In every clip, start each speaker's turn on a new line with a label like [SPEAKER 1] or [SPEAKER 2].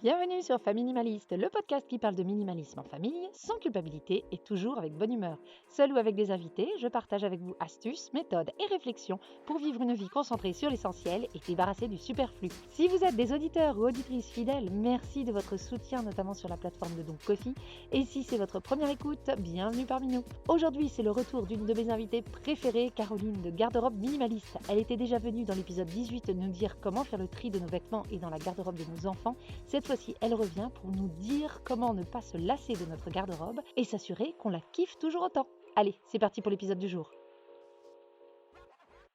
[SPEAKER 1] Bienvenue sur Faminimaliste, le podcast qui parle de minimalisme en famille, sans culpabilité et toujours avec bonne humeur. Seul ou avec des invités, je partage avec vous astuces, méthodes et réflexions pour vivre une vie concentrée sur l'essentiel et débarrassée du superflu. Si vous êtes des auditeurs ou auditrices fidèles, merci de votre soutien, notamment sur la plateforme de Don Coffee. Et si c'est votre première écoute, bienvenue parmi nous. Aujourd'hui, c'est le retour d'une de mes invitées préférées, Caroline de Garde-robe Minimaliste. Elle était déjà venue dans l'épisode 18 nous dire comment faire le tri de nos vêtements et dans la garde-robe de nos enfants. Cette fois-ci, elle revient pour nous dire comment ne pas se lasser de notre garde-robe et s'assurer qu'on la kiffe toujours autant. Allez, c'est parti pour l'épisode du jour.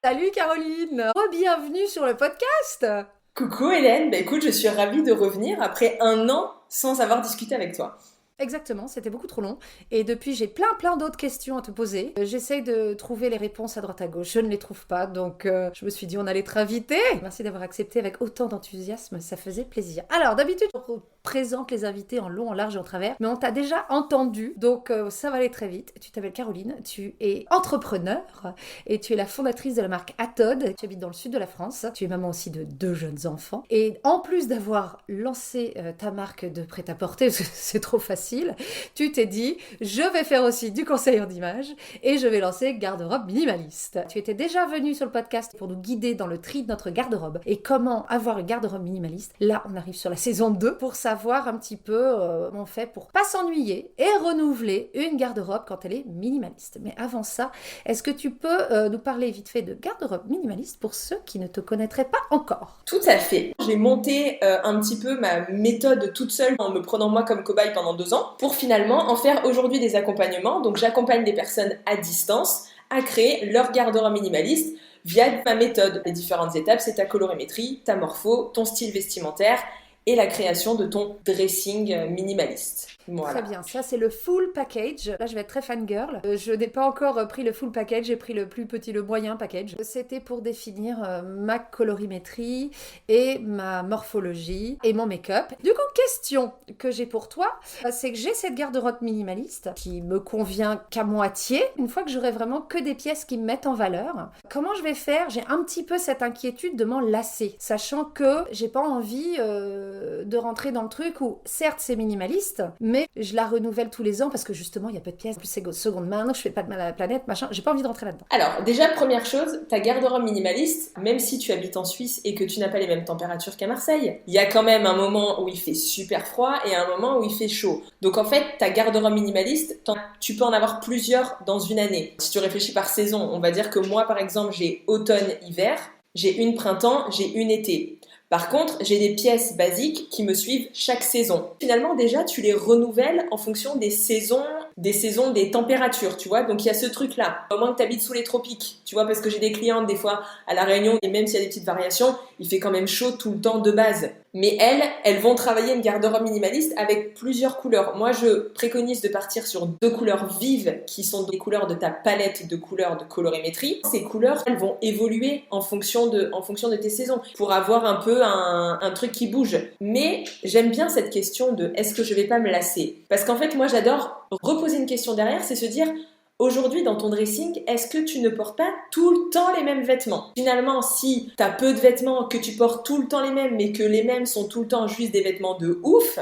[SPEAKER 2] Salut Caroline, bienvenue sur le podcast.
[SPEAKER 3] Coucou Hélène, écoute, je suis ravie de revenir après un an sans avoir discuté avec toi.
[SPEAKER 2] Exactement, c'était beaucoup trop long. Et depuis, j'ai plein d'autres questions à te poser. J'essaye de trouver les réponses à droite à gauche. Je ne les trouve pas, donc je me suis dit on allait te inviter. Merci d'avoir accepté avec autant d'enthousiasme, ça faisait plaisir. Alors, d'habitude, on présente les invités en long, en large et en travers, mais on t'a déjà entendu, donc ça va aller très vite. Tu t'appelles Caroline, tu es entrepreneur et tu es la fondatrice de la marque Atod. Tu habites dans le sud de la France. Tu es maman aussi de 2 jeunes enfants. Et en plus d'avoir lancé ta marque de prêt-à-porter, c'est trop facile, tu t'es dit, je vais faire aussi du conseil en images et je vais lancer Garde-robe Minimaliste. Tu étais déjà venu sur le podcast pour nous guider dans le tri de notre garde-robe et comment avoir une garde-robe minimaliste. Là, on arrive sur la saison 2 pour savoir un petit peu comment on fait pour pas s'ennuyer et renouveler une garde-robe quand elle est minimaliste. Mais avant ça, est-ce que tu peux nous parler vite fait de garde-robe minimaliste pour ceux qui ne te connaîtraient pas encore?
[SPEAKER 3] Tout à fait. J'ai monté un petit peu ma méthode toute seule en me prenant moi comme cobaye pendant 2 ans pour finalement en faire aujourd'hui des accompagnements. Donc j'accompagne des personnes à distance à créer leur garde-robe minimaliste via ma méthode. Les différentes étapes, c'est ta colorimétrie, ta morpho, ton style vestimentaire et la création de ton dressing minimaliste. Voilà.
[SPEAKER 2] Très bien, ça c'est le full package. Là je vais être très fangirl. Je n'ai pas encore pris le full package, j'ai pris le plus petit, le moyen package. C'était pour définir ma colorimétrie et ma morphologie et mon make-up. Du coup, question que j'ai pour toi, c'est que j'ai cette garde-robe minimaliste qui me convient qu'à moitié. Une fois que j'aurai vraiment que des pièces qui me mettent en valeur, comment je vais faire? J'ai un petit peu cette inquiétude de m'en lasser, sachant que j'ai pas envie de rentrer dans le truc où certes c'est minimaliste, mais je la renouvelle tous les ans parce que justement il y a peu de pièces, en plus c'est seconde main, je fais pas de mal à la planète, machin, j'ai pas envie de rentrer là-dedans.
[SPEAKER 3] Alors déjà première chose, ta garde-robe minimaliste, même si tu habites en Suisse et que tu n'as pas les mêmes températures qu'à Marseille, il y a quand même un moment où il fait super froid et un moment où il fait chaud. Donc en fait ta garde-robe minimaliste, tu peux en avoir plusieurs dans une année. Si tu réfléchis par saison, on va dire que moi par exemple j'ai automne-hiver, j'ai une printemps, j'ai une été. Par contre, j'ai des pièces basiques qui me suivent chaque saison. Finalement, déjà, tu les renouvelles en fonction des saisons, des températures, tu vois. Donc, il y a ce truc-là. Au moins que tu habites sous les tropiques, tu vois, parce que j'ai des clientes, des fois, à La Réunion, et même s'il y a des petites variations, il fait quand même chaud tout le temps de base. Mais elles vont travailler une garde-robe minimaliste avec plusieurs couleurs. Moi, je préconise de partir sur 2 couleurs vives qui sont des couleurs de ta palette de couleurs de colorimétrie. Ces couleurs, elles vont évoluer en fonction de tes saisons pour avoir un peu un truc qui bouge. Mais j'aime bien cette question de est-ce que je vais pas me lasser? Parce qu'en fait, moi, j'adore reposer une question derrière, c'est se dire aujourd'hui, dans ton dressing, est-ce que tu ne portes pas tout le temps les mêmes vêtements? Finalement, si tu as peu de vêtements, que tu portes tout le temps les mêmes, mais que les mêmes sont tout le temps juste des vêtements de ouf,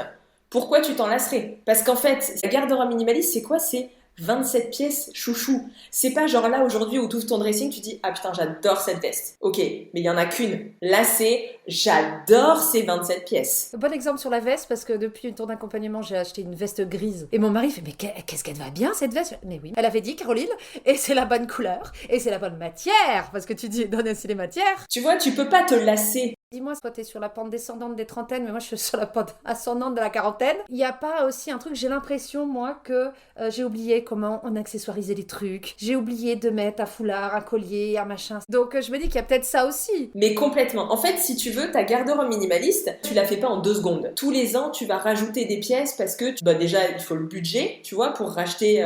[SPEAKER 3] pourquoi tu t'en lasserais? Parce qu'en fait, la garde-robe minimaliste, c'est quoi? C'est 27 pièces chouchou. C'est pas genre là aujourd'hui où tu ouvres ton dressing, tu dis ah putain j'adore cette veste. Ok, mais il y en a qu'une. Là c'est j'adore ces 27 pièces.
[SPEAKER 2] Bon exemple sur la veste parce que depuis ton accompagnement j'ai acheté une veste grise et mon mari fait mais qu'est-ce qu'elle va bien cette veste? Mais oui, elle avait dit Caroline et c'est la bonne couleur et c'est la bonne matière parce que tu dis donne aussi les matières.
[SPEAKER 3] Tu vois, tu peux pas te lasser.
[SPEAKER 2] Dis-moi, toi t'es sur la pente descendante des trentaines, mais moi je suis sur la pente ascendante de la quarantaine. Il n'y a pas aussi un truc, j'ai l'impression moi que j'ai oublié comment on accessoirisait les trucs. J'ai oublié de mettre un foulard, un collier, un machin. Donc je me dis qu'il y a peut-être ça aussi.
[SPEAKER 3] Mais complètement. En fait, si tu veux, ta garde-robe minimaliste, tu la fais pas en 2 secondes. Tous les ans, tu vas rajouter des pièces parce que déjà, il faut le budget, tu vois, pour racheter,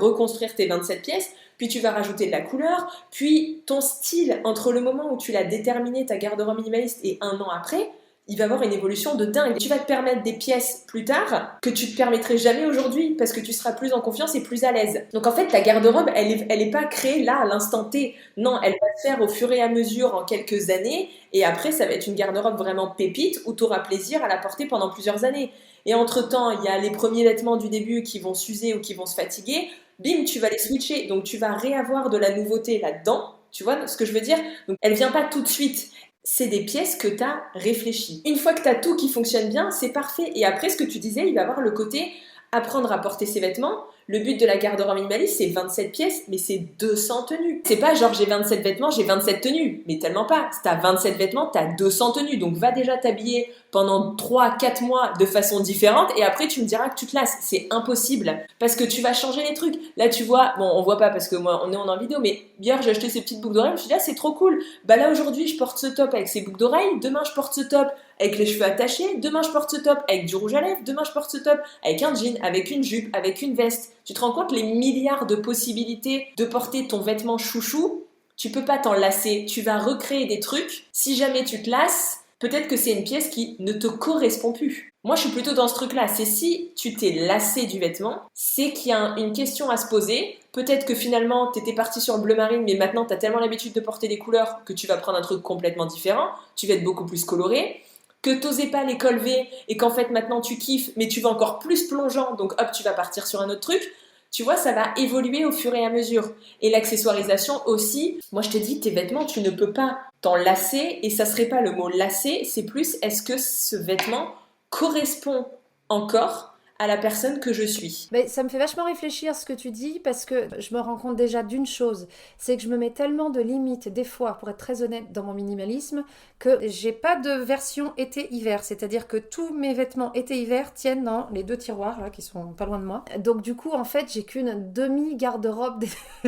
[SPEAKER 3] reconstruire tes 27 pièces. Puis tu vas rajouter de la couleur, puis ton style entre le moment où tu l'as déterminé, ta garde-robe minimaliste, et un an après, il va avoir une évolution de dingue. Tu vas te permettre des pièces plus tard que tu te permettrais jamais aujourd'hui parce que tu seras plus en confiance et plus à l'aise. Donc en fait, ta garde-robe, elle est pas créée là à l'instant T. Non, elle va se faire au fur et à mesure en quelques années et après, ça va être une garde-robe vraiment pépite où tu auras plaisir à la porter pendant plusieurs années. Et entre-temps, il y a les premiers vêtements du début qui vont s'user ou qui vont se fatiguer. Bim, tu vas les switcher. Donc tu vas réavoir de la nouveauté là-dedans. Tu vois ce que je veux dire? Donc elle vient pas tout de suite. C'est des pièces que tu as réfléchies. Une fois que tu as tout qui fonctionne bien, c'est parfait. Et après, ce que tu disais, il va y avoir le côté apprendre à porter ses vêtements. Le but de la garde-robe minimaliste, c'est 27 pièces, mais c'est 200 tenues. C'est pas genre j'ai 27 vêtements, j'ai 27 tenues. Mais tellement pas. Si t'as 27 vêtements, t'as 200 tenues. Donc va déjà t'habiller pendant 3-4 mois de façon différente et après tu me diras que tu te lasses. C'est impossible. Parce que tu vas changer les trucs. Là, tu vois, bon, on voit pas parce que moi, on est en vidéo, mais hier, j'ai acheté ces petites boucles d'oreilles. Je me suis dit, ah, c'est trop cool. Bah là, aujourd'hui, je porte ce top avec ces boucles d'oreilles. Demain, je porte ce top avec les cheveux attachés. Demain, je porte ce top avec du rouge à lèvres. Demain, je porte ce top avec un jean, avec une jupe, avec une veste. Tu te rends compte les milliards de possibilités de porter ton vêtement chouchou? Tu peux pas t'en lasser. Tu vas recréer des trucs. Si jamais tu te lasses, peut-être que c'est une pièce qui ne te correspond plus. Moi, je suis plutôt dans ce truc-là. C'est si tu t'es lassé du vêtement, c'est qu'il y a une question à se poser. Peut-être que finalement, tu étais parti sur le bleu marine, mais maintenant, tu as tellement l'habitude de porter des couleurs que tu vas prendre un truc complètement différent. Tu vas être beaucoup plus coloré. Que t'osais pas les col V et qu'en fait maintenant tu kiffes mais tu vas encore plus plongeant donc hop tu vas partir sur un autre truc. Tu vois, ça va évoluer au fur et à mesure. Et l'accessoirisation aussi, moi je te dis, tes vêtements, tu ne peux pas t'en lasser et ça serait pas le mot lasser, c'est plus est-ce que ce vêtement correspond encore à la personne que je suis.
[SPEAKER 2] Mais ça me fait vachement réfléchir ce que tu dis parce que je me rends compte déjà d'une chose, c'est que je me mets tellement de limites des fois, pour être très honnête dans mon minimalisme, que j'ai pas de version été-hiver, c'est-à-dire que tous mes vêtements été-hiver tiennent dans les 2 tiroirs là qui sont pas loin de moi. Donc du coup en fait j'ai qu'une demi-garde-robe,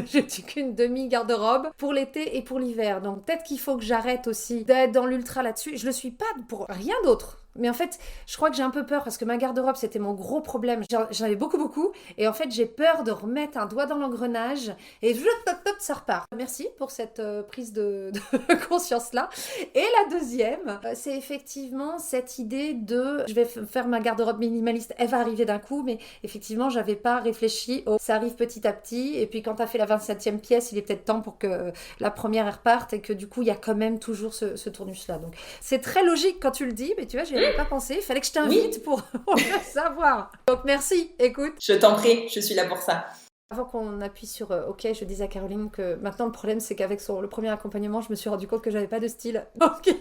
[SPEAKER 2] j'ai qu'une demi-garde-robe pour l'été et pour l'hiver. Donc peut-être qu'il faut que j'arrête aussi d'être dans l'ultra là-dessus. Je le suis pas pour rien d'autre. Mais en fait, je crois que j'ai un peu peur parce que ma garde-robe, c'était mon gros problème. J'en avais beaucoup. Et en fait, j'ai peur de remettre un doigt dans l'engrenage et ça repart. Merci pour cette prise de conscience-là. Et la deuxième, c'est effectivement cette idée de je vais faire ma garde-robe minimaliste. Elle va arriver d'un coup, mais effectivement, j'avais pas réfléchi au ça arrive petit à petit. Et puis, quand tu as fait la 27e pièce, il est peut-être temps pour que la première elle reparte et que du coup, il y a quand même toujours ce tournus-là. Donc, c'est très logique quand tu le dis, mais tu vois, j'ai pas pensé, il fallait que je t'invite pour le savoir. Donc merci, écoute.
[SPEAKER 3] Je t'en prie, je suis là pour ça.
[SPEAKER 2] Avant qu'on appuie sur OK, je disais à Caroline que maintenant le problème c'est qu'avec le premier accompagnement, je me suis rendu compte que j'avais pas de style. Donc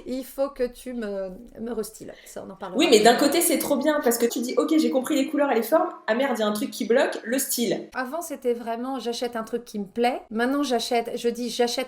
[SPEAKER 2] il faut que tu me restyles. Ça, on en parlera.
[SPEAKER 3] Oui, mais d'un côté c'est trop bien parce que tu dis OK, j'ai compris les couleurs et les formes. Ah merde, il y a un truc qui bloque, le style.
[SPEAKER 2] Avant c'était vraiment j'achète un truc qui me plaît. Maintenant j'achète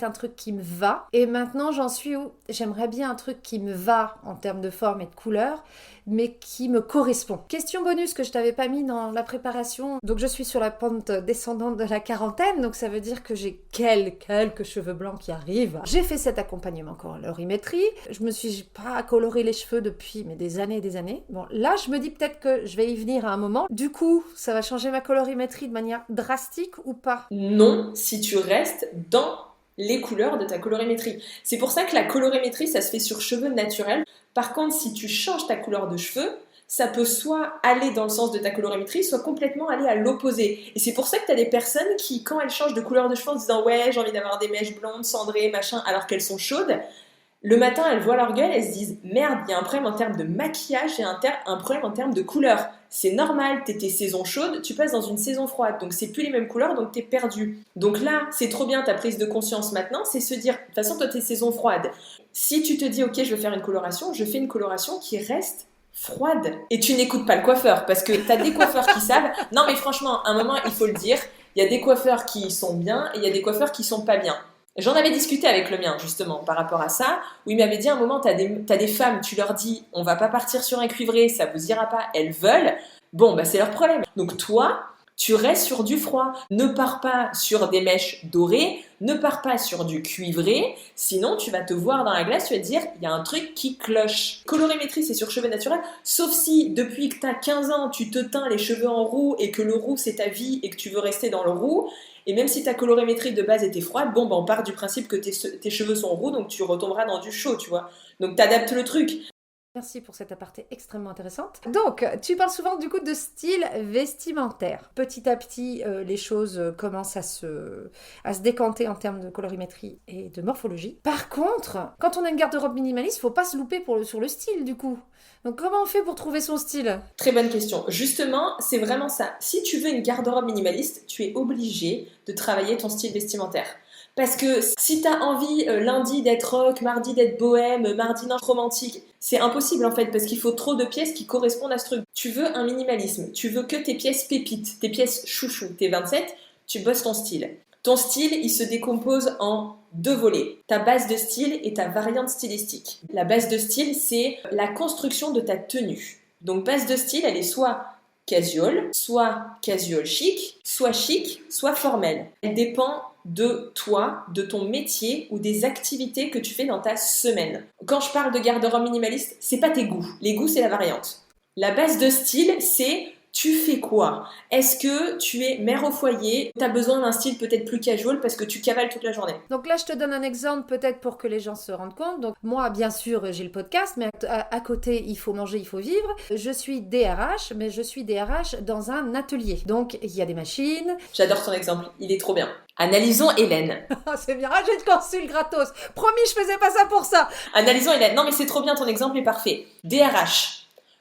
[SPEAKER 2] un truc qui me va. Et maintenant j'en suis où j'aimerais bien un truc qui me va en termes de forme et de couleur, mais qui me correspond. Question bonus que je t'avais pas mis dans la préparation. Donc je suis sur la pente descendante de la quarantaine, donc ça veut dire que j'ai quelques cheveux blancs qui arrivent. J'ai fait cet accompagnement colorimétrie. Je me suis pas coloré les cheveux depuis des années et des années. Bon, là je me dis peut-être que je vais y venir à un moment. Du coup, ça va changer ma colorimétrie de manière drastique ou pas?
[SPEAKER 3] Non, si tu restes dans les couleurs de ta colorimétrie. C'est pour ça que la colorimétrie, ça se fait sur cheveux naturels. Par contre, si tu changes ta couleur de cheveux, ça peut soit aller dans le sens de ta colorimétrie, soit complètement aller à l'opposé. Et c'est pour ça que tu as des personnes qui, quand elles changent de couleur de cheveux en disant « Ouais, j'ai envie d'avoir des mèches blondes, cendrées, machin », alors qu'elles sont chaudes, le matin, elles voient leur gueule, elles se disent « Merde, il y a un problème en termes de maquillage et un problème en termes de couleur. C'est normal, t'étais saison chaude, tu passes dans une saison froide, donc c'est plus les mêmes couleurs, donc t'es perdu. » Donc là, c'est trop bien ta prise de conscience maintenant, c'est se dire « De toute façon, toi, t'es saison froide. Si tu te dis « Ok, je vais faire une coloration, je fais une coloration qui reste froide. » Et tu n'écoutes pas le coiffeur, parce que t'as des coiffeurs qui savent. Non, mais franchement, à un moment, il faut le dire, il y a des coiffeurs qui sont bien et il y a des coiffeurs qui sont pas bien. J'en avais discuté avec le mien, justement, par rapport à ça, où il m'avait dit à un moment, t'as des femmes, tu leur dis, on va pas partir sur un cuivré, ça vous ira pas, elles veulent, bon, bah c'est leur problème. Donc toi, tu restes sur du froid. Ne pars pas sur des mèches dorées, ne pars pas sur du cuivré, sinon tu vas te voir dans la glace, tu vas te dire, il y a un truc qui cloche. Colorimétrie, c'est sur cheveux naturels, sauf si depuis que tu as 15 ans, tu te teins les cheveux en roux et que le roux c'est ta vie et que tu veux rester dans le roux, et même si ta colorimétrie de base était froide, bon, on part du principe que tes cheveux sont roux, donc tu retomberas dans du chaud, tu vois. Donc t'adaptes le truc.
[SPEAKER 2] Merci pour cette aparté extrêmement intéressante. Donc, tu parles souvent du coup de style vestimentaire. Petit à petit, les choses commencent à se décanter en termes de colorimétrie et de morphologie. Par contre, quand on a une garde-robe minimaliste, faut pas se louper sur le style du coup. Donc, comment on fait pour trouver son style ?
[SPEAKER 3] Très bonne question. Justement, c'est vraiment ça. Si tu veux une garde-robe minimaliste, tu es obligé de travailler ton style vestimentaire. Parce que si t'as envie lundi d'être rock, mardi d'être bohème, mardi non romantique, c'est impossible en fait parce qu'il faut trop de pièces qui correspondent à ce truc. Tu veux un minimalisme, tu veux que tes pièces pépites, tes pièces chouchou, tes 27, tu bosses ton style. Ton style, il se décompose en 2 volets. Ta base de style et ta variante stylistique. La base de style, c'est la construction de ta tenue. Donc base de style, elle est soit casual chic, soit formelle. Elle dépend de toi, de ton métier ou des activités que tu fais dans ta semaine. Quand je parle de garde-robe minimaliste, c'est pas tes goûts. Les goûts, c'est la variante. La base de style, c'est tu fais quoi ? Est-ce que tu es mère au foyer ? Tu as besoin d'un style peut-être plus casual parce que tu cavales toute la journée.
[SPEAKER 2] Donc là, je te donne un exemple peut-être pour que les gens se rendent compte. Donc moi, bien sûr, j'ai le podcast, mais à côté, il faut manger, il faut vivre. Je suis DRH, mais je suis DRH dans un atelier. Donc il y a des machines.
[SPEAKER 3] J'adore ton exemple, il est trop bien. Analysons Hélène.
[SPEAKER 2] C'est bien, j'ai une consul gratos. Promis, je faisais pas ça pour ça.
[SPEAKER 3] Analysons Hélène. Non mais c'est trop bien, ton exemple est parfait. DRH.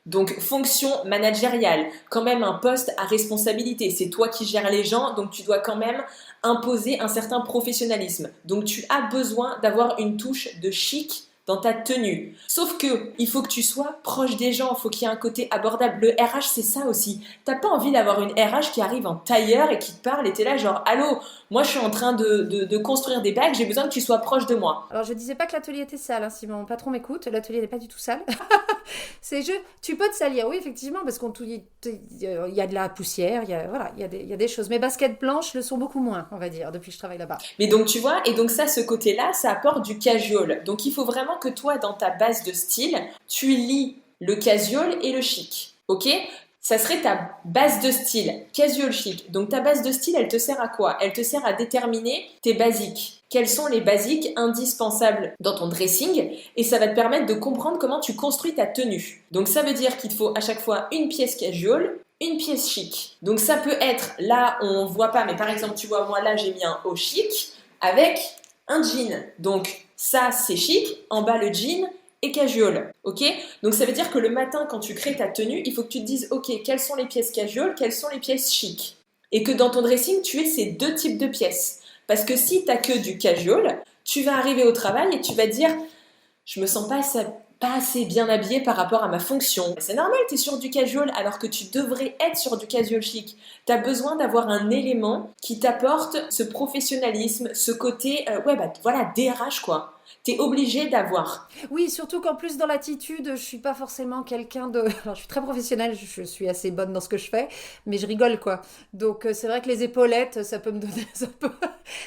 [SPEAKER 3] Donc, fonction managériale, quand même un poste à responsabilité. C'est toi qui gères les gens, donc tu dois quand même imposer un certain professionnalisme. Donc, tu as besoin d'avoir une touche de chic dans ta tenue. Sauf que, il faut que tu sois proche des gens, il faut qu'il y ait un côté abordable. Le RH, c'est ça aussi. T'as pas envie d'avoir une RH qui arrive en tailleur et qui te parle et t'es là genre « Allô, moi je suis en train de construire des bagues, j'ai besoin que tu sois proche de moi. »
[SPEAKER 2] Alors, je disais pas que l'atelier était sale, hein, si mon patron m'écoute, l'atelier n'est pas du tout sale. Tu peux te salir, oui, effectivement, parce qu'il y a de la poussière, il y a des choses. Mes baskets blanches le sont beaucoup moins, on va dire, depuis que je travaille là-bas.
[SPEAKER 3] Mais donc, tu vois, et donc ça, ce côté-là, ça apporte du casual. Donc, il faut vraiment que toi, dans ta base de style, tu lis le casual et le chic, ok ? Ça serait ta base de style, casual chic. Donc ta base de style, elle te sert à quoi ? Elle te sert à déterminer tes basiques. Quels sont les basiques indispensables dans ton dressing ? Et ça va te permettre de comprendre comment tu construis ta tenue. Donc ça veut dire qu'il te faut à chaque fois une pièce casual, une pièce chic. Donc ça peut être, là on voit pas, mais par exemple tu vois, moi là j'ai mis un haut chic avec un jean. Donc ça c'est chic, en bas le jean et casual, ok ? Donc ça veut dire que le matin, quand tu crées ta tenue, il faut que tu te dises, ok, quelles sont les pièces casual, quelles sont les pièces chic ? Et que dans ton dressing, tu aies ces 2 types de pièces. Parce que si tu n'as que du casual, tu vas arriver au travail et tu vas dire, je me sens pas assez bien habillée par rapport à ma fonction. C'est normal, tu es sur du casual alors que tu devrais être sur du casual chic. Tu as besoin d'avoir un élément qui t'apporte ce professionnalisme, ce côté, DRH quoi. T'es obligé d'avoir.
[SPEAKER 2] Oui, surtout qu'en plus dans l'attitude, je suis pas forcément quelqu'un de... Alors, je suis très professionnelle, je suis assez bonne dans ce que je fais, mais je rigole quoi. Donc c'est vrai que les épaulettes, ça peut me donner...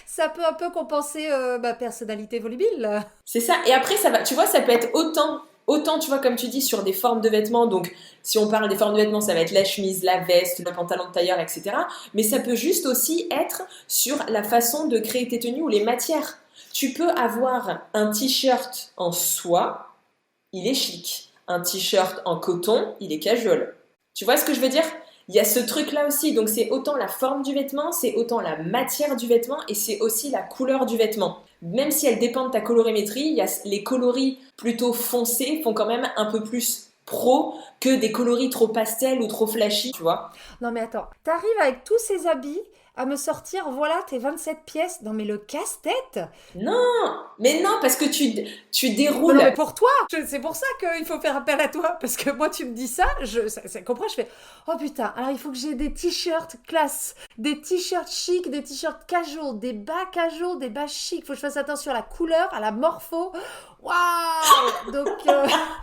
[SPEAKER 2] ça peut un peu compenser ma personnalité volubile.
[SPEAKER 3] C'est ça, et après ça va, tu vois, ça peut être autant, tu vois, comme tu dis, sur des formes de vêtements. Donc, si on parle des formes de vêtements, ça va être la chemise, la veste, le pantalon de tailleur, etc. Mais ça peut juste aussi être sur la façon de créer tes tenues ou les matières. Tu peux avoir un t-shirt en soie, il est chic. Un t-shirt en coton, il est casual. Tu vois ce que je veux dire ? Il y a ce truc-là aussi. Donc, c'est autant la forme du vêtement, c'est autant la matière du vêtement et c'est aussi la couleur du vêtement. Même si elle dépend de ta colorimétrie, les coloris plutôt foncés font quand même un peu plus pro que des coloris trop pastel ou trop flashy, tu vois.
[SPEAKER 2] Non mais attends, t'arrives avec tous ces habits à me sortir, voilà, tes 27 pièces. Non mais le casse-tête.
[SPEAKER 3] Non, mais non, parce que tu déroules.
[SPEAKER 2] Non mais pour toi, c'est pour ça qu'il faut faire appel à toi. Parce que moi tu me dis ça, ça comprends, je fais, oh putain, alors il faut que j'ai des t-shirts classe, des t-shirts chic, des t-shirts casual, des bas casual, des bas chic. Faut que je fasse attention à la couleur, à la morpho. Waouh!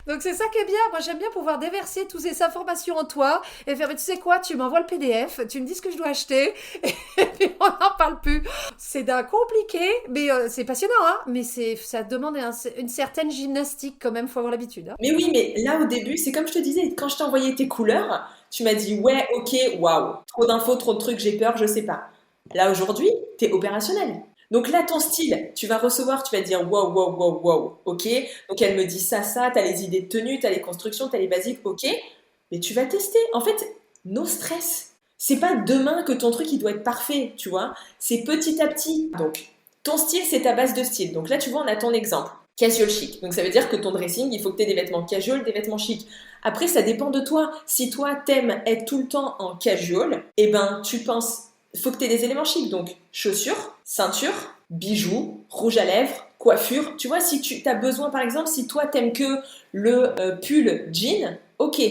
[SPEAKER 2] Donc c'est ça qui est bien. Moi, j'aime bien pouvoir déverser toutes ces informations en toi et faire, mais tu sais quoi, tu m'envoies le PDF, tu me dis ce que je dois acheter et puis on n'en parle plus. C'est d'un compliqué, mais c'est passionnant, hein? Mais ça demande une certaine gymnastique quand même, faut avoir l'habitude, hein.
[SPEAKER 3] Mais oui, mais là au début, c'est comme je te disais, quand je t'ai envoyé tes couleurs, tu m'as dit ouais, ok, waouh, trop d'infos, trop de trucs, j'ai peur, je sais pas. Là aujourd'hui, t'es opérationnel. Donc là, ton style, tu vas recevoir, tu vas dire waouh, waouh, waouh, waouh, ok. Donc elle me dit ça, t'as les idées de tenue, t'as les constructions, t'as les basiques, ok. Mais tu vas tester. En fait, no stress. C'est pas demain que ton truc il doit être parfait, tu vois. C'est petit à petit. Donc ton style, c'est ta base de style. Donc là, tu vois, on a ton exemple. Casual chic. Donc ça veut dire que ton dressing, il faut que tu aies des vêtements casual, des vêtements chic. Après, ça dépend de toi. Si toi, t'aimes être tout le temps en casual, eh ben, tu penses, il faut que tu aies des éléments chics. Donc, chaussures, ceinture, bijoux, rouge à lèvres, coiffure. Tu vois, si tu as besoin, par exemple, si toi, t'aimes que le pull jean, ok,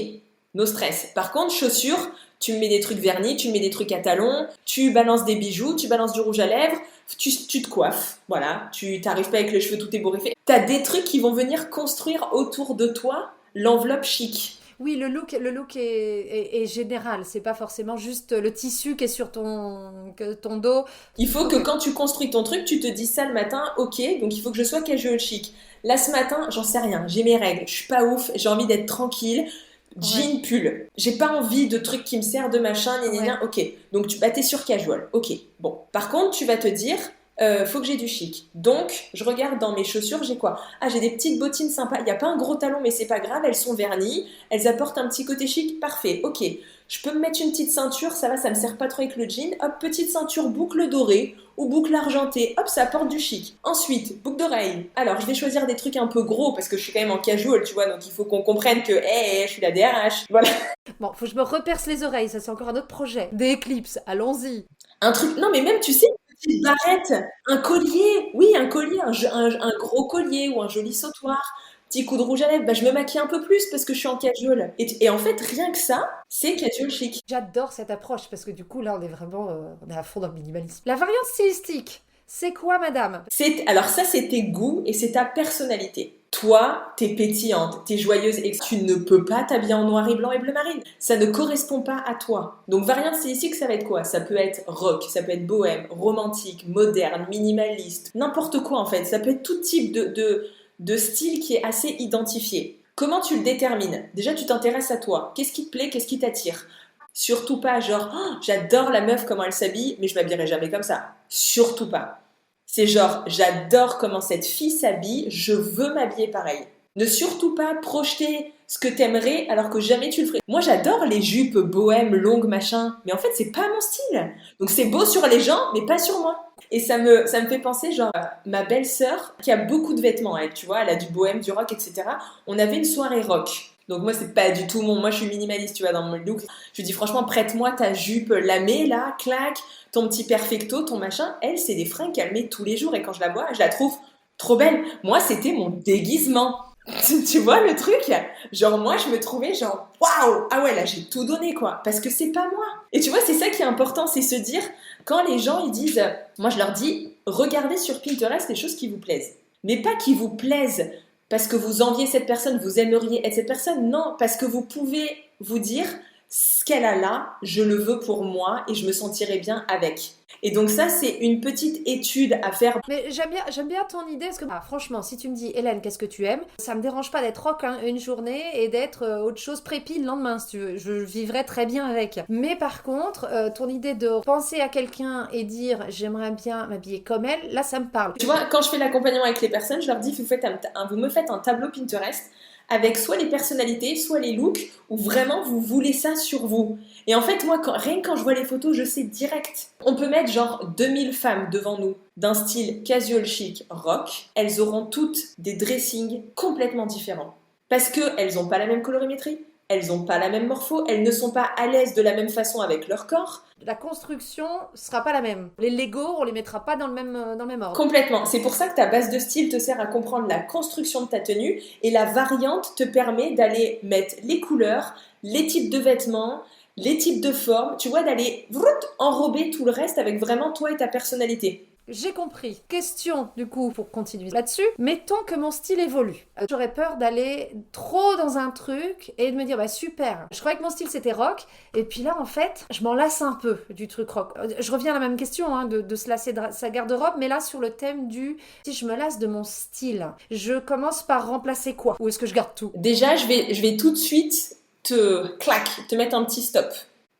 [SPEAKER 3] no stress. Par contre, chaussures, tu me mets des trucs vernis, tu me mets des trucs à talons, tu balances des bijoux, tu balances du rouge à lèvres, tu te coiffes, voilà, tu t'arrives pas avec les cheveux tout ébouriffés. T'as des trucs qui vont venir construire autour de toi l'enveloppe chic.
[SPEAKER 2] Oui, le look est général. C'est pas forcément juste le tissu qui est sur ton dos.
[SPEAKER 3] Il faut que quand tu construis ton truc, tu te dis ça le matin, ok, donc il faut que je sois casual chic. Là ce matin, j'en sais rien, j'ai mes règles, je suis pas ouf, j'ai envie d'être tranquille. Jean,
[SPEAKER 2] Ouais.
[SPEAKER 3] pull. J'ai pas envie de trucs qui me servent de machin,
[SPEAKER 2] Ouais.
[SPEAKER 3] ok. Donc t'es sur casual, ok. Bon. Par contre, tu vas te dire, faut que j'ai du chic. Donc, je regarde dans mes chaussures, j'ai quoi? Ah, j'ai des petites bottines sympas. Il n'y a pas un gros talon, mais c'est pas grave, elles sont vernies. Elles apportent un petit côté chic, parfait, ok. Je peux me mettre une petite ceinture, ça va, ça me sert pas trop avec le jean. Hop, petite ceinture boucle dorée ou boucle argentée. Hop, ça apporte du chic. Ensuite, boucle d'oreille. Alors, je vais choisir des trucs un peu gros parce que je suis quand même en casual, tu vois, donc il faut qu'on comprenne que, je suis la DRH. Voilà.
[SPEAKER 2] Bon, faut que je me reperce les oreilles, ça c'est encore un autre projet. Des éclipses, allons-y.
[SPEAKER 3] Un truc, non, mais même, tu sais, une petite barrette, un collier, oui, un collier, un gros collier ou un joli sautoir, petit coup de rouge à lèvres, bah, je me maquille un peu plus parce que je suis en casual. Et en fait, rien que ça, c'est casual chic.
[SPEAKER 2] J'adore cette approche parce que du coup là on est vraiment on est à fond dans le minimalisme. La variante stylistique, c'est quoi madame?
[SPEAKER 3] Alors ça, c'est tes goûts et c'est ta personnalité. Toi, t'es pétillante, t'es joyeuse et tu ne peux pas t'habiller en noir et blanc et bleu marine. Ça ne correspond pas à toi. Donc variante stylistique, ça va être quoi? Ça peut être rock, ça peut être bohème, romantique, moderne, minimaliste, n'importe quoi en fait. Ça peut être tout type de style qui est assez identifié. Comment tu le détermines? Déjà, tu t'intéresses à toi. Qu'est-ce qui te plaît? Qu'est-ce qui t'attire? Surtout pas genre, oh, j'adore la meuf comment elle s'habille, mais je m'habillerai jamais comme ça. Surtout pas. C'est genre, j'adore comment cette fille s'habille, je veux m'habiller pareil. Ne surtout pas projeter ce que t'aimerais alors que jamais tu le ferais. Moi, j'adore les jupes bohèmes, longues, machin, mais en fait, c'est pas mon style. Donc, c'est beau sur les gens, mais pas sur moi. Et ça me fait penser, genre, à ma belle-sœur, qui a beaucoup de vêtements, elle, tu vois, elle a du bohème, du rock, etc. On avait une soirée rock. Donc moi, c'est pas du tout moi je suis minimaliste, tu vois, dans mon look. Je lui dis franchement, prête-moi ta jupe lamée, là, clac, ton petit perfecto, ton machin. Elle, c'est des fringues qu'elle met tous les jours et quand je la vois, je la trouve trop belle. Moi, c'était mon déguisement. Tu vois le truc? Genre moi, je me trouvais genre, waouh, ah ouais, là, j'ai tout donné, quoi. Parce que c'est pas moi. Et tu vois, c'est ça qui est important, c'est se dire, quand les gens, ils disent, moi, je leur dis, regardez sur Pinterest les choses qui vous plaisent. Mais pas qui vous plaisent parce que vous enviez cette personne, vous aimeriez être cette personne. Non, parce que vous pouvez vous dire, ce qu'elle a là, je le veux pour moi et je me sentirai bien avec. Et donc ça, c'est une petite étude à faire.
[SPEAKER 2] Mais j'aime bien ton idée parce que franchement, si tu me dis Hélène, qu'est-ce que tu aimes? Ça me dérange pas d'être rock une journée et d'être autre chose prépi le lendemain, si tu veux. Je vivrais très bien avec. Mais par contre, ton idée de penser à quelqu'un et dire j'aimerais bien m'habiller comme elle, là ça me parle.
[SPEAKER 3] Tu vois, quand je fais l'accompagnement avec les personnes, je leur dis vous me faites un tableau Pinterest avec soit les personnalités, soit les looks, où vraiment vous voulez ça sur vous. Et en fait, moi, rien que quand je vois les photos, je sais direct. On peut mettre genre 2000 femmes devant nous, d'un style casual chic rock. Elles auront toutes des dressings complètement différents. Parce qu'elles n'ont pas la même colorimétrie, elles n'ont pas la même morpho, elles ne sont pas à l'aise de la même façon avec leur corps.
[SPEAKER 2] La construction sera pas la même. Les Lego, on les mettra pas dans le même ordre.
[SPEAKER 3] Complètement. C'est pour ça que ta base de style te sert à comprendre la construction de ta tenue et la variante te permet d'aller mettre les couleurs, les types de vêtements, les types de formes, tu vois, d'aller enrober tout le reste avec vraiment toi et ta personnalité.
[SPEAKER 2] J'ai compris. Question, du coup, pour continuer là-dessus. Mettons que mon style évolue. J'aurais peur d'aller trop dans un truc et de me dire, bah super, je croyais que mon style c'était rock, et puis là, en fait, je m'en lasse un peu du truc rock. Je reviens à la même question, hein, de se lasser de sa garde-robe, mais là, sur le thème si je me lasse de mon style, je commence par remplacer quoi? Ou est-ce que je garde tout?
[SPEAKER 3] Déjà, je vais tout de suite te mettre un petit stop.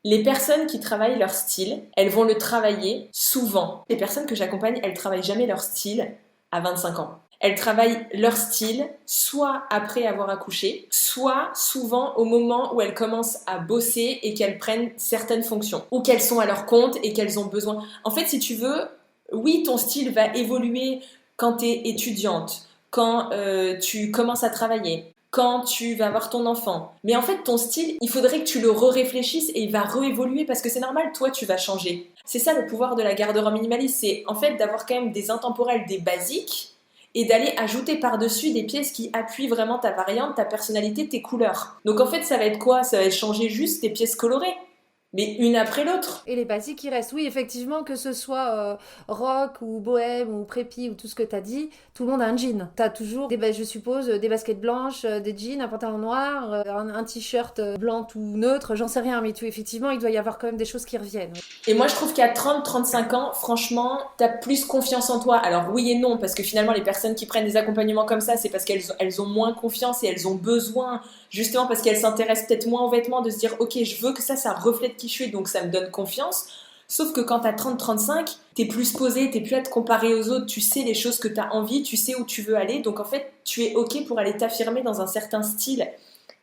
[SPEAKER 3] Les personnes qui travaillent leur style, elles vont le travailler souvent. Les personnes que j'accompagne, elles travaillent jamais leur style à 25 ans. Elles travaillent leur style soit après avoir accouché, soit souvent au moment où elles commencent à bosser et qu'elles prennent certaines fonctions, ou qu'elles sont à leur compte et qu'elles ont besoin. En fait, si tu veux, oui, ton style va évoluer quand tu es étudiante, quand tu commences à travailler, quand tu vas avoir ton enfant. Mais en fait, ton style, il faudrait que tu le réfléchisses et il va réévoluer parce que c'est normal, toi, tu vas changer. C'est ça le pouvoir de la garde-robe minimaliste, c'est en fait d'avoir quand même des intemporels, des basiques, et d'aller ajouter par-dessus des pièces qui appuient vraiment ta variante, ta personnalité, tes couleurs. Donc en fait, ça va être quoi? Ça va être changer juste tes pièces colorées, mais une après l'autre.
[SPEAKER 2] Et les basiques qui restent. Oui, effectivement, que ce soit rock ou bohème ou prépi ou tout ce que tu as dit, tout le monde a un jean. Tu as toujours, je suppose, des baskets blanches, des jeans, un pantalon noir, un t-shirt blanc tout neutre, j'en sais rien, mais effectivement, il doit y avoir quand même des choses qui reviennent.
[SPEAKER 3] Et moi, je trouve qu'à 30-35 ans, franchement, t'as plus confiance en toi. Alors oui et non, parce que finalement, les personnes qui prennent des accompagnements comme ça, c'est parce qu'elles ont moins confiance et elles ont besoin, justement parce qu'elles s'intéressent peut-être moins aux vêtements, de se dire, ok, je veux que ça reflète qui je suis, donc ça me donne confiance. Sauf que quand t'as 30-35, t'es plus posé, t'es plus à te comparer aux autres, tu sais les choses que t'as envie, tu sais où tu veux aller, donc en fait, tu es ok pour aller t'affirmer dans un certain style.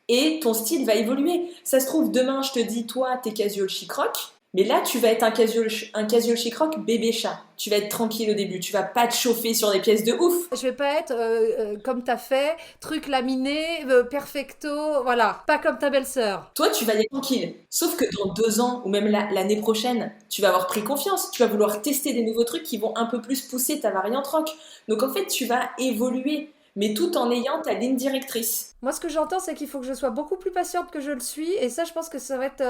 [SPEAKER 3] Et ton style va évoluer. Ça se trouve, demain, je te dis, toi, t'es casual chic rock. Mais là, tu vas être un casual chic rock bébé chat. Tu vas être tranquille au début. Tu vas pas te chauffer sur des pièces de ouf.
[SPEAKER 2] Je vais pas être comme t'as fait, truc laminé, perfecto, voilà. Pas comme ta belle-sœur.
[SPEAKER 3] Toi, tu vas y être tranquille. Sauf que dans 2 ans, ou même l'année prochaine, tu vas avoir pris confiance. Tu vas vouloir tester des nouveaux trucs qui vont un peu plus pousser ta variante rock. Donc en fait, tu vas évoluer, mais tout en ayant ta ligne directrice.
[SPEAKER 2] Moi, ce que j'entends, c'est qu'il faut que je sois beaucoup plus patiente que je le suis, et ça, je pense que ça va être,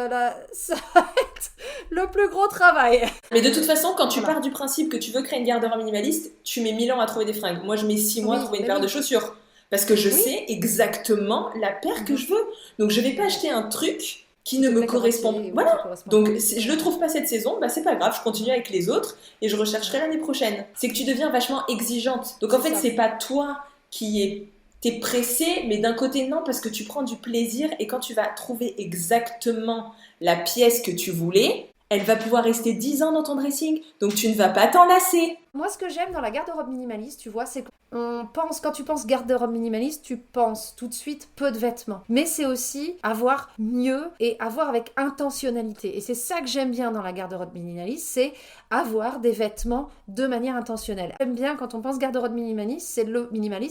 [SPEAKER 2] ça va être le plus gros travail.
[SPEAKER 3] Mais de toute façon, quand tu pars du principe que tu veux créer une garde-robe minimaliste, tu mets 1000 ans à trouver des fringues. Moi, je mets 6 mois à trouver une paire de chaussures. Parce que je sais exactement la paire que je veux. Donc, je vais pas acheter un truc qui ne me correspond pas. Voilà. Donc, si je le trouve pas cette saison, bah c'est pas grave, je continue avec les autres et je rechercherai l'année prochaine. C'est que tu deviens vachement exigeante. Donc, en fait, c'est pas toi t'es pressé, mais d'un côté non, parce que tu prends du plaisir et quand tu vas trouver exactement la pièce que tu voulais, elle va pouvoir rester 10 ans dans ton dressing, donc tu ne vas pas t'en lasser.
[SPEAKER 2] Moi, ce que j'aime dans la garde-robe minimaliste, tu vois, c'est quand tu penses garde-robe minimaliste, tu penses tout de suite peu de vêtements. Mais c'est aussi avoir mieux et avoir avec intentionnalité. Et c'est ça que j'aime bien dans la garde-robe minimaliste, c'est avoir des vêtements de manière intentionnelle. J'aime bien quand on pense garde-robe minimaliste,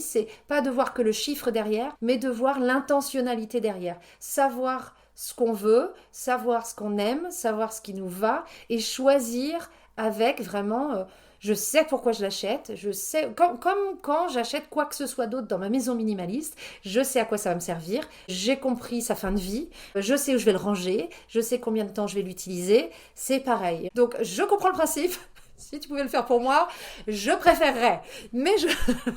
[SPEAKER 2] c'est pas de voir que le chiffre derrière, mais de voir l'intentionnalité derrière. Savoir ce qu'on veut, savoir ce qu'on aime, savoir ce qui nous va et choisir avec vraiment... je sais pourquoi je l'achète, je sais, comme quand j'achète quoi que ce soit d'autre dans ma maison minimaliste, je sais à quoi ça va me servir, j'ai compris sa fin de vie, je sais où je vais le ranger, je sais combien de temps je vais l'utiliser, c'est pareil. Donc je comprends le principe. Si tu pouvais le faire pour moi, je préférerais. Mais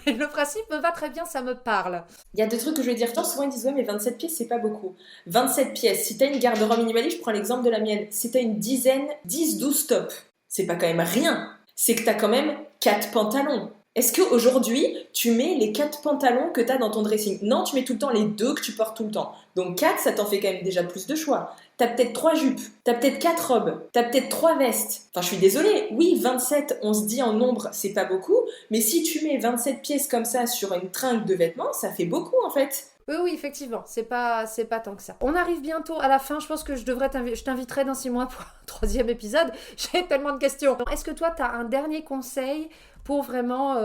[SPEAKER 2] le principe me va très bien, ça me parle.
[SPEAKER 3] Il y a des trucs que je vais dire, souvent ils disent ouais mais 27 pièces c'est pas beaucoup. 27 pièces, si t'as une garde-robe minimaliste, je prends l'exemple de la mienne, si t'as une dizaine, 10-12 tops, c'est pas quand même rien. C'est que t'as quand même 4 pantalons. Est-ce qu'aujourd'hui, tu mets les 4 pantalons que t'as dans ton dressing? Non, tu mets tout le temps les 2 que tu portes tout le temps. Donc 4, ça t'en fait quand même déjà plus de choix. T'as peut-être 3 jupes, t'as peut-être 4 robes, t'as peut-être 3 vestes. Enfin, je suis désolée, oui, 27, on se dit en nombre, c'est pas beaucoup, mais si tu mets 27 pièces comme ça sur une tringle de vêtements, ça fait beaucoup en fait.
[SPEAKER 2] Oui, effectivement, c'est pas tant que ça. On arrive bientôt à la fin, je pense que je t'inviterai dans 6 mois pour un 3e épisode. J'ai tellement de questions. Est-ce que toi, t'as un dernier conseil pour vraiment...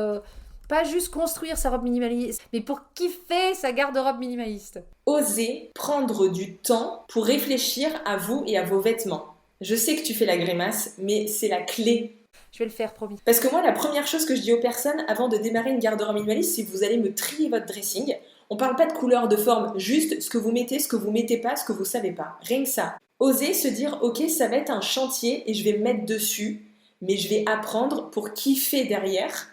[SPEAKER 2] pas juste construire sa robe minimaliste, mais pour kiffer sa garde-robe minimaliste?
[SPEAKER 3] Osez prendre du temps pour réfléchir à vous et à vos vêtements. Je sais que tu fais la grimace, mais c'est la clé.
[SPEAKER 2] Je vais le faire, promis.
[SPEAKER 3] Parce que moi, la première chose que je dis aux personnes avant de démarrer une garde-robe minimaliste, c'est que vous allez me trier votre dressing. On parle pas de couleur, de forme, juste ce que vous mettez, ce que vous mettez pas, ce que vous savez pas. Rien que ça. Osez se dire, ok, ça va être un chantier et je vais me mettre dessus. mais je vais apprendre pour kiffer derrière.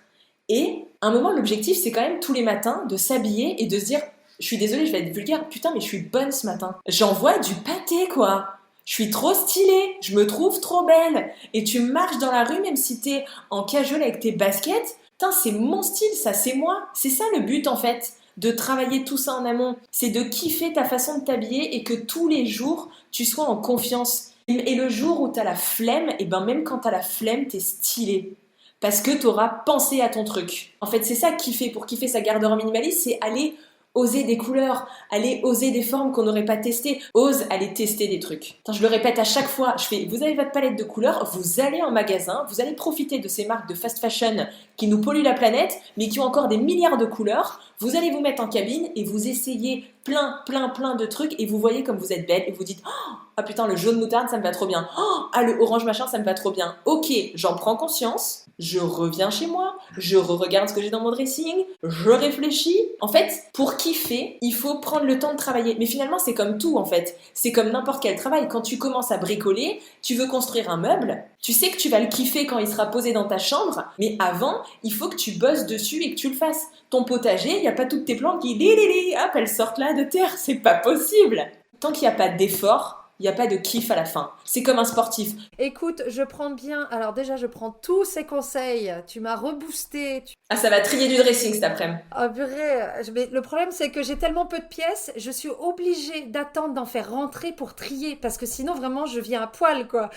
[SPEAKER 3] Et à un moment, l'objectif, c'est quand même tous les matins de s'habiller et de se dire, je suis désolée, je vais être vulgaire, putain, mais je suis bonne ce matin. J'envoie du pâté, quoi. Je suis trop stylée, je me trouve trop belle. Et tu marches dans la rue, même si t'es en casual avec tes baskets. Putain, c'est mon style, ça, c'est moi. C'est ça le but, en fait, de travailler tout ça en amont. C'est de kiffer ta façon de t'habiller et que tous les jours, tu sois en confiance. Et le jour où t'as la flemme, et ben même quand t'as la flemme, t'es stylée. Parce que t'auras pensé à ton truc. En fait, c'est ça kiffer. Pour kiffer sa garde-robe minimaliste, c'est aller oser des couleurs, aller oser des formes qu'on n'aurait pas testées, ose aller tester des trucs. Attends, je le répète à chaque fois, vous avez votre palette de couleurs, vous allez en magasin, vous allez profiter de ces marques de fast fashion qui nous polluent la planète, mais qui ont encore des milliards de couleurs, vous allez vous mettre en cabine et vous essayez plein de trucs et vous voyez comme vous êtes belle et vous dites oh, ah putain, le jaune moutarde, ça me va trop bien. Oh, ah, le orange machin, ça me va trop bien. Ok, j'en prends conscience. Je reviens chez moi, je regarde ce que j'ai dans mon dressing, je réfléchis. En fait, pour kiffer, il faut prendre le temps de travailler. Mais finalement, c'est comme tout en fait. C'est comme n'importe quel travail. Quand tu commences à bricoler, tu veux construire un meuble, tu sais que tu vas le kiffer quand il sera posé dans ta chambre, mais avant, il faut que tu bosses dessus et que tu le fasses. Ton potager, il n'y a pas toutes tes plantes qui, hop, elles sortent là de terre. C'est pas possible. Tant qu'il n'y a pas d'effort, il n'y a pas de kiff à la fin. C'est comme un sportif.
[SPEAKER 2] Écoute, je prends bien... Alors déjà, je prends tous ces conseils. Tu m'as reboosté.
[SPEAKER 3] Ah, ça va trier du dressing cet après-midi.
[SPEAKER 2] Ah, purée. Mais le problème, c'est que j'ai tellement peu de pièces, je suis obligée d'attendre d'en faire rentrer pour trier. Parce que sinon, vraiment, je viens à poil, quoi.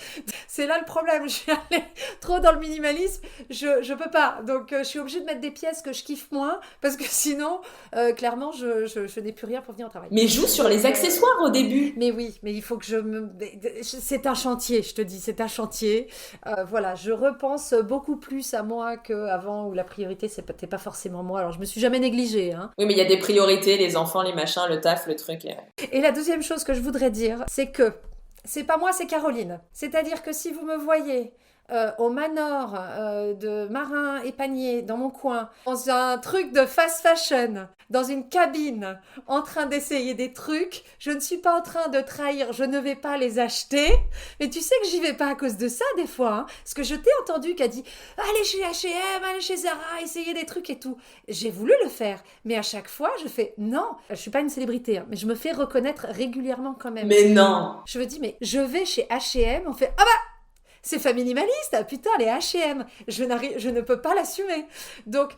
[SPEAKER 2] C'est là le problème. Je suis allée trop dans le minimalisme. Je peux pas. Donc, je suis obligée de mettre des pièces que je kiffe moins. Parce que sinon, clairement, je n'ai plus rien pour venir au travail.
[SPEAKER 3] Mais joue sur les accessoires au début.
[SPEAKER 2] Mais oui, mais il faut que c'est un chantier, je te dis, c'est un chantier. Voilà, je repense beaucoup plus à moi qu'avant où la priorité, c'était pas forcément moi. Alors, je me suis jamais négligée. Hein.
[SPEAKER 3] Oui, mais il y a des priorités, les enfants, les machins, le taf, le truc.
[SPEAKER 2] Et la deuxième chose que je voudrais dire, c'est que c'est pas moi, c'est Caroline. C'est-à-dire que si vous me voyez au Manor de Marin et Panier, dans mon coin, dans un truc de fast fashion, dans une cabine, en train d'essayer des trucs, je ne suis pas en train de trahir, je ne vais pas les acheter. Mais tu sais que j'y vais pas à cause de ça, des fois. Hein, parce que je t'ai entendu qu'elle dit « Allez chez H&M, allez chez Zara, essayez des trucs et tout. » J'ai voulu le faire, mais à chaque fois, je fais « Non, je suis pas une célébrité, hein, mais je me fais reconnaître régulièrement quand même. »
[SPEAKER 3] Mais non.
[SPEAKER 2] Je me dis « Mais je vais chez H&M, on fait « Ah bah !» C'est pas minimaliste, ah putain, les H&M, je ne peux pas l'assumer. Donc,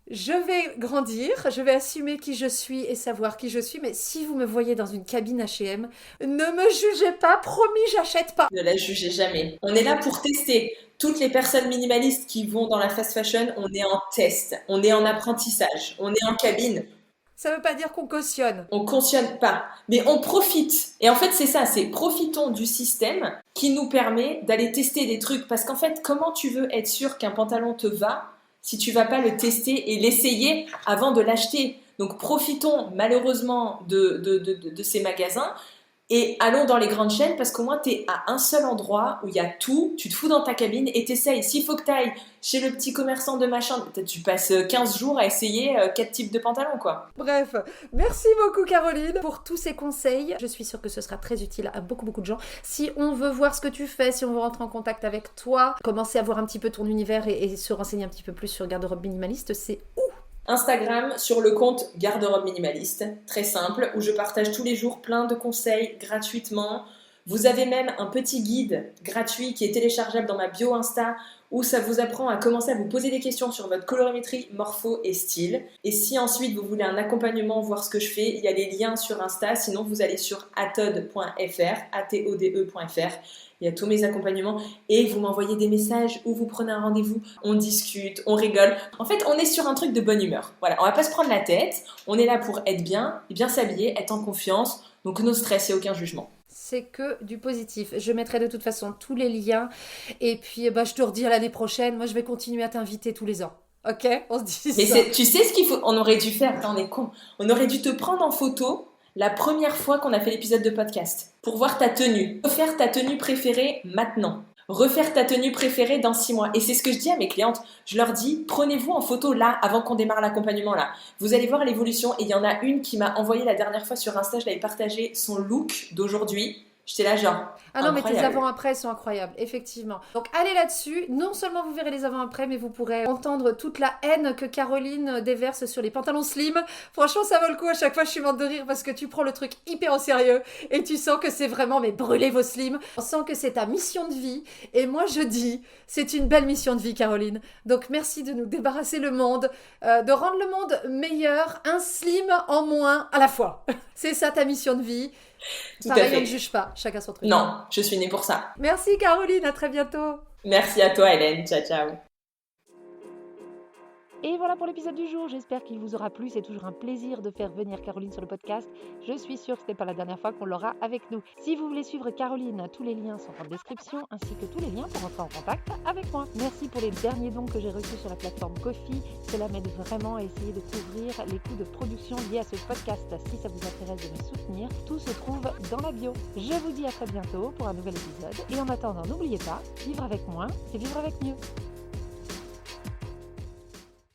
[SPEAKER 2] je vais grandir, je vais assumer qui je suis et savoir qui je suis, mais si vous me voyez dans une cabine H&M, ne me jugez pas, promis, j'achète pas.
[SPEAKER 3] Ne la jugez jamais. On est là pour tester. Toutes les personnes minimalistes qui vont dans la fast fashion, on est en test, on est en apprentissage, on est en cabine.
[SPEAKER 2] Ça veut pas dire qu'on cautionne.
[SPEAKER 3] On cautionne pas, mais on profite. Et en fait, c'est ça, c'est profitons du système qui nous permet d'aller tester des trucs. Parce qu'en fait, comment tu veux être sûr qu'un pantalon te va si tu vas pas le tester et l'essayer avant de l'acheter? Donc profitons malheureusement de ces magasins et allons dans les grandes chaînes parce qu'au moins tu es à un seul endroit où il y a tout, tu te fous dans ta cabine et t'essayes. S'il faut que tu ailles chez le petit commerçant de machin, peut-être tu passes 15 jours à essayer 4 types de pantalons quoi.
[SPEAKER 2] Bref, merci beaucoup Caroline pour tous ces conseils. Je suis sûre que ce sera très utile à beaucoup de gens. Si on veut voir ce que tu fais, si on veut rentrer en contact avec toi, commencer à voir un petit peu ton univers et se renseigner un petit peu plus sur Garde-robe minimaliste, c'est où ?
[SPEAKER 3] Instagram sur le compte Garde-robe minimaliste, très simple, où je partage tous les jours plein de conseils gratuitement. Vous avez même un petit guide gratuit qui est téléchargeable dans ma bio Insta où ça vous apprend à commencer à vous poser des questions sur votre colorimétrie, morpho et style. Et si ensuite vous voulez un accompagnement, voir ce que je fais, il y a les liens sur Insta, sinon vous allez sur atode.fr, atode.fr. Il y a tous mes accompagnements et vous m'envoyez des messages ou vous prenez un rendez-vous, on discute, on rigole. En fait, on est sur un truc de bonne humeur. Voilà, on va pas se prendre la tête, on est là pour être bien s'habiller, être en confiance, donc no stress et aucun jugement.
[SPEAKER 2] C'est que du positif. Je mettrai de toute façon tous les liens et puis je te redis à l'année prochaine, moi je vais continuer à t'inviter tous les ans. Ok, on se dit
[SPEAKER 3] mais
[SPEAKER 2] ça.
[SPEAKER 3] Tu sais ce qu'il faut, on aurait dû faire, on est con, on aurait dû te prendre en photo la première fois qu'on a fait l'épisode de podcast pour voir ta tenue. Refaire ta tenue préférée maintenant. Refaire ta tenue préférée dans 6 mois. Et c'est ce que je dis à mes clientes. Je leur dis, prenez-vous en photo là, avant qu'on démarre l'accompagnement là. Vous allez voir l'évolution. Et il y en a une qui m'a envoyé la dernière fois sur Insta, je l'avais partagé, son look d'aujourd'hui. J'étais là genre,
[SPEAKER 2] Ah non, mais tes
[SPEAKER 3] incroyable.
[SPEAKER 2] avant-après sont incroyables, effectivement. Donc allez là-dessus. Non seulement vous verrez les avant-après, mais vous pourrez entendre toute la haine que Caroline déverse sur les pantalons slim. Franchement, ça vaut le coup. À chaque fois, je suis morte de rire parce que tu prends le truc hyper au sérieux et tu sens que c'est vraiment, mais brûlez vos slims. On sent que c'est ta mission de vie. Et moi, je dis, c'est une belle mission de vie, Caroline. Donc merci de nous débarrasser le monde, de rendre le monde meilleur, un slim en moins à la fois. C'est ça ta mission de vie.
[SPEAKER 3] Tout à
[SPEAKER 2] Pareil, on
[SPEAKER 3] fait.
[SPEAKER 2] ne juge pas, chacun son truc.
[SPEAKER 3] Non, je suis née pour ça.
[SPEAKER 2] Merci Caroline, à très bientôt.
[SPEAKER 3] Merci à toi, Hélène. Ciao, ciao.
[SPEAKER 1] Et voilà pour l'épisode du jour, j'espère qu'il vous aura plu, c'est toujours un plaisir de faire venir Caroline sur le podcast. Je suis sûre que ce n'est pas la dernière fois qu'on l'aura avec nous. Si vous voulez suivre Caroline, tous les liens sont en description, ainsi que tous les liens pour entrer en contact avec moi. Merci pour les derniers dons que j'ai reçus sur la plateforme Ko-fi, cela m'aide vraiment à essayer de couvrir les coûts de production liés à ce podcast. Si ça vous intéresse de me soutenir, tout se trouve dans la bio. Je vous dis à très bientôt pour un nouvel épisode, et en attendant, n'oubliez pas, vivre avec moins, c'est vivre avec mieux.